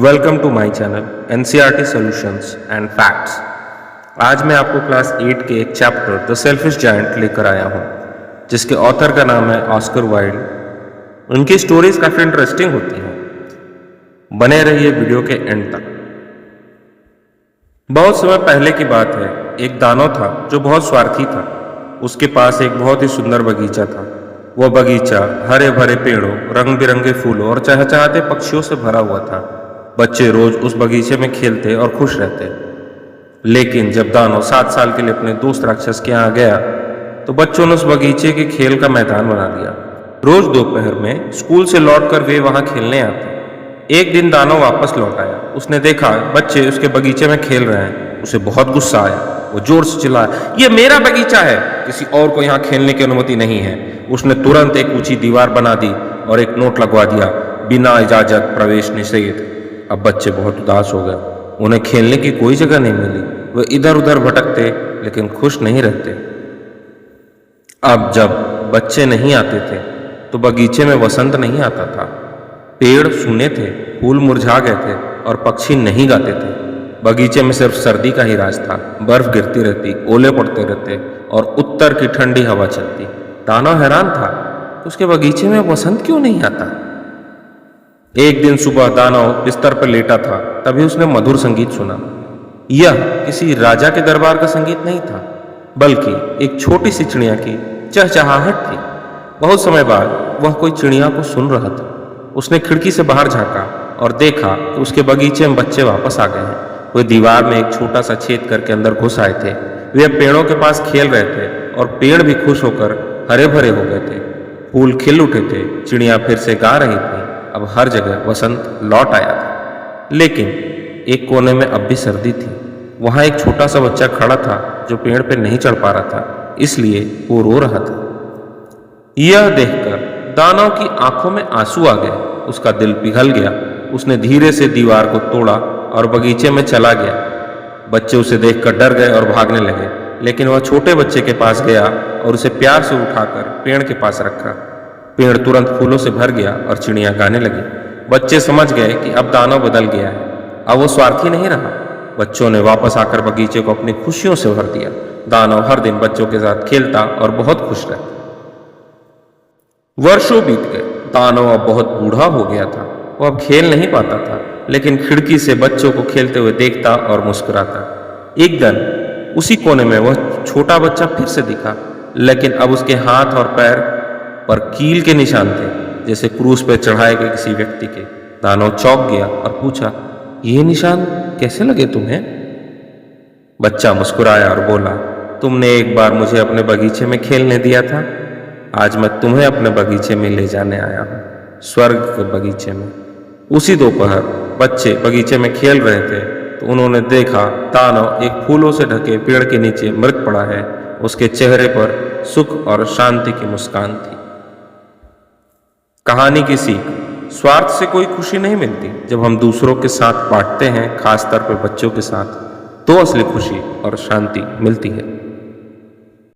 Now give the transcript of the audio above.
Welcome to my channel NCERT solutions and facts. आज मैं आपको क्लास 8 के एक चैप्टर द सेल्फिश जायंट लेकर आया हूँ, जिसके ऑथर का नाम है ऑस्कर वाइल्ड। उनकी स्टोरीज काफ़ी इंटरेस्टिंग होती हैं। बने रहिए वीडियो के एंड तक। बहुत समय पहले की बात है, एक दानव था जो बहुत स्वार्थी था। उसके पास एक बहुत ही सुंदर बगीचा था। वह बगीचा हरे भरे पेड़ों, रंग बिरंगे फूलों और चहचहाते पक्षियों से भरा हुआ था। बच्चे रोज उस बगीचे में खेलते और खुश रहते। लेकिन जब दानव 7 साल के लिए अपने दोस्त राक्षस के यहाँ गया तो बच्चों ने उस बगीचे के खेल का मैदान बना दिया। रोज दोपहर में स्कूल से लौटकर वे वहां खेलने आते। एक दिन दानव वापस लौट आया। उसने देखा बच्चे उसके बगीचे में खेल रहे हैं। उसे बहुत गुस्सा आया। वो जोर से चिल्लाया, ये मेरा बगीचा है, किसी और को यहाँ खेलने की अनुमति नहीं है। उसने तुरंत एक ऊंची दीवार बना दी और एक नोट लगवा दिया, बिना इजाजत प्रवेश निषेध। अब बच्चे बहुत उदास हो गए। उन्हें खेलने की कोई जगह नहीं मिली। वे इधर उधर भटकते लेकिन खुश नहीं रहते। अब जब बच्चे नहीं आते थे तो बगीचे में वसंत नहीं आता था। पेड़ सूने थे, फूल मुरझा गए थे और पक्षी नहीं गाते थे। बगीचे में सिर्फ सर्दी का ही राज था। बर्फ गिरती रहती, ओले पड़ते रहते और उत्तर की ठंडी हवा चलती। दानव हैरान था, तो उसके बगीचे में वसंत क्यों नहीं आता। एक दिन सुबह दानव बिस्तर पर लेटा था, तभी उसने मधुर संगीत सुना। यह किसी राजा के दरबार का संगीत नहीं था, बल्कि एक छोटी सी चिड़िया की चहचहाहट थी। बहुत समय बाद वह कोई चिड़िया को सुन रहा था। उसने खिड़की से बाहर झांका और देखा कि उसके बगीचे में बच्चे वापस आ गए हैं। वे दीवार में एक छोटा सा छेद करके अंदर घुस आए थे। वे अब पेड़ों के पास खेल रहे थे और पेड़ भी खुश होकर हरे भरे हो गए थे। फूल खिल उठे थे, चिड़िया फिर से गा रही थी। अब हर जगह वसंत लौट आया था। लेकिन एक कोने में अब भी सर्दी थी। वहां एक छोटा सा बच्चा खड़ा था जो पेड़ पर नहीं चढ़ पा रहा था, इसलिए वो रो रहा था। यह देखकर दानव की आंखों में आंसू आ गए। उसका दिल पिघल गया। उसने धीरे से दीवार को तोड़ा और बगीचे में चला गया। बच्चे उसे देखकर डर गए और भागने लगे, लेकिन वह छोटे बच्चे के पास गया और उसे प्यार से उठाकर पेड़ के पास रखा। पेड़ तुरंत फूलों से भर गया और चिड़िया गाने लगी। बच्चे समझ गए कि अब दानव बदल गया है। अब वो स्वार्थी नहीं रहा। बच्चों ने वापस आकर बगीचे को अपनी खुशियों से भर दिया। दानव हर दिन बच्चों के साथ खेलता और बहुत खुश रहता। वर्षों बीत गए। दानव अब बहुत बूढ़ा हो गया था। वो अब खेल नहीं पाता था, लेकिन खिड़की से बच्चों को खेलते हुए देखता और मुस्कुराता। एक दिन उसी कोने में वह छोटा बच्चा फिर से दिखा, लेकिन अब उसके हाथ और पैर पर कील के निशान थे, जैसे क्रूस पर चढ़ाए गए किसी व्यक्ति के। दानव चौंक गया और पूछा, ये निशान कैसे लगे तुम्हें? बच्चा मुस्कुराया और बोला, तुमने एक बार मुझे अपने बगीचे में खेलने दिया था। आज मैं तुम्हें अपने बगीचे में ले जाने आया हूँ, स्वर्ग के बगीचे में। उसी दोपहर बच्चे बगीचे में खेल रहे थे तो उन्होंने देखा दानव एक फूलों से ढके पेड़ के नीचे मृत पड़ा है। उसके चेहरे पर सुख और शांति की मुस्कान थी। कहानी की सीख, स्वार्थ से कोई खुशी नहीं मिलती। जब हम दूसरों के साथ बांटते हैं, खासतौर पर बच्चों के साथ, तो असली खुशी और शांति मिलती है।